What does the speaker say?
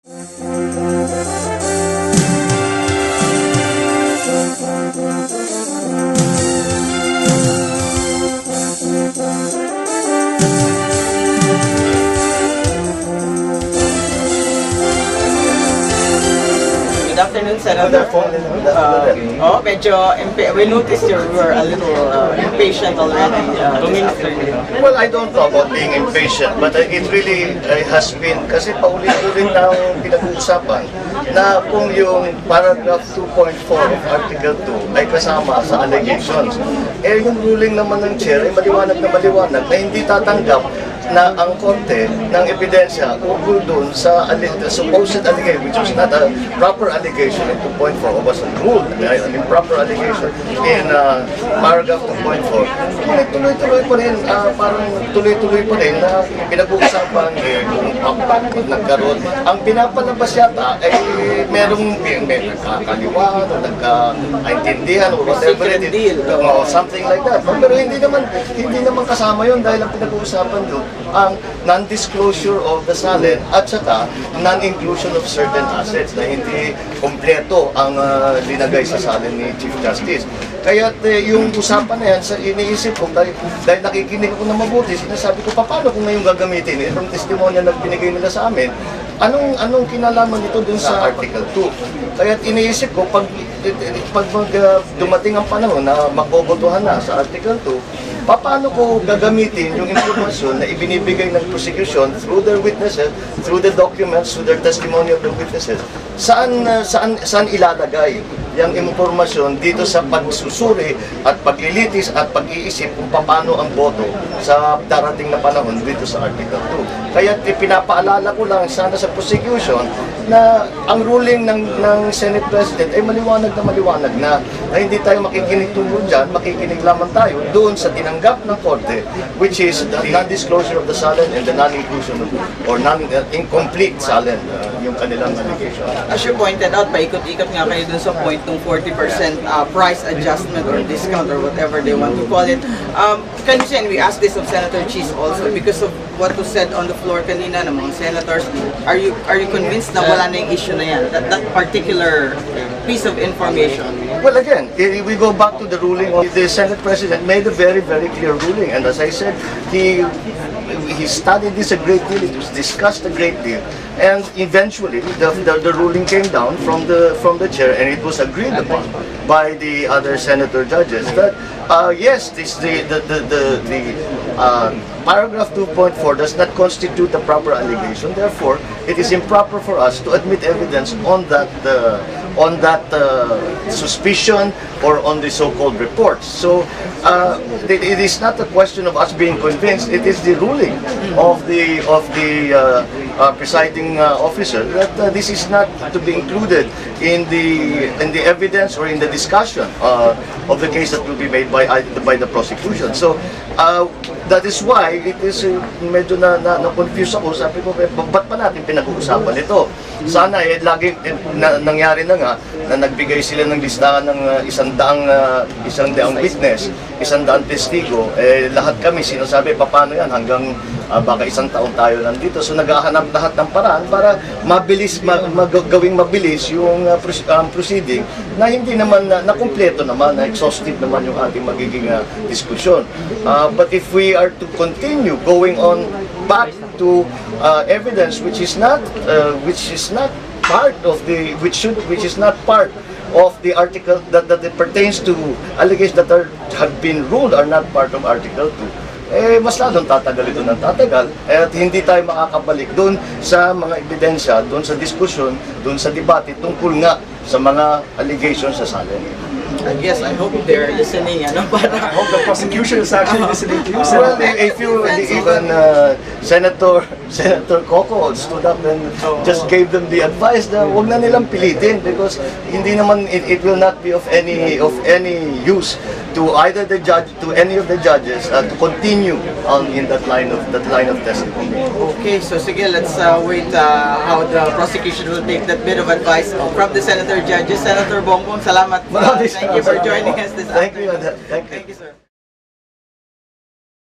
Good afternoon, Senator. We noticed you were a little impatient already this afternoon. Well, I don't know about being impatient, but it really has been, kasi paulit-ulit na ang pinag-uusapan na kung yung paragraph 2.4 of Article 2 ay kasama sa allegations, eh yung ruling naman ng chair ay maliwanag na hindi tatanggap na ang korte ng ebidensya ukol doon sa supposed allegation, which was not a proper allegation in 2.4, or was a rule, an improper allegation in paragraph 2.4. Ngunit tuloy-tuloy pa rin, parang tuloy-tuloy pa rin na pinag-uusapan kung nagkaroon. Ang pinapalabas yata ay merong may nagkakaliwa, nagkaintindihan, or whatever it is, something like that. Pero hindi naman kasama yun dahil ang pinag-uusapan doon ang non-disclosure of the SALN at saka non-inclusion of certain assets na hindi kompleto ang linagay sa SALN ni Chief Justice. Kaya yung usapan na yan, iniisip ko, dahil nakikinig ako na mabuti, sinasabi ko, paano kung ngayong gagamitin? Itong testimonya na binigay nila sa amin, anong kinalaman nito dun sa Article 2? Kaya iniisip ko, pag dumating ang panahon na magbobotohan na sa Article 2, paano ko gagamitin yung informasyon na ibinibigay ng prosecution through their witnesses, through the documents, through their testimony of the witnesses? Saan ilalagay yung informasyon dito sa pagsusuri at paglilitis at pag-iisip kung paano ang boto sa darating na panahon dito sa Article 2. Kaya pinapaalala ko lang sana sa prosecution na ang ruling ng Senate President ay maliwanag na hindi tayo makikinig tungkol dyan, makikinig lamang tayo doon sa tinanggap ng korte, which is the non-disclosure of the SALN and the non-inclusion or incomplete SALN, yung kanilang allegation. As you pointed out, paikot-ikot nga kayo dun sa point ng 40% price adjustment or discount or whatever they want to call it. Can you say, and we asked this of Senator Cheese also, because of what was said on the floor kanina ng mga senators, are you convinced na wala na yung issue na yan, that particular piece of information? Well, again, we go back to the ruling. The Senate President made a very, very clear ruling, and as I said, he studied this a great deal, it was discussed a great deal, and eventually the ruling came down from the chair, and it was agreed upon by the other senator judges that yes, paragraph 2.4 does not constitute a proper allegation. Therefore, it is improper for us to admit evidence on that suspicion or on the so-called reports. So it is not a question of us being convinced. It is the ruling of the presiding officer that this is not to be included in the evidence or in the discussion of the case that will be made by the prosecution. So that is why it is medyo na-confuse ako. Sabi ko, ba't pa natin pinag-uusapan ito? Sana laging nangyari na nga na nagbigay sila ng listahan ng isang daang witness, 100 testigo, lahat kami sinasabi, paano yan hanggang baka 1 taon tayo nandito. So naghahanap lahat ng paraan para gawing mabilis yung proceeding na hindi naman na kumpleto naman, na exhaustive naman yung ating magiging diskusyon. But if we are to continue going on back to evidence which is not part of the article that it pertains to allegations that have been ruled are not part of Article 2, mas lalong tatagal ito ng tatagal at hindi tayo makakabalik doon sa mga ebidensya, doon sa diskusyon, doon sa debate tungkol nga sa mga allegations sa SALN. Yes, I hope they're listening. I hope the prosecution is actually listening to you. Well, even Senator Coco stood up and just gave them the advice na huwag na nilang pilitin because hindi naman it will not be of any use to either the judge, to any of the judges to continue on in that line of testimony. Okay, so sige, let's wait how the prosecution will take that bit of advice from the senator judges. Senator Bongbong, salamat. Thank you for joining us this afternoon. Thank you, sir.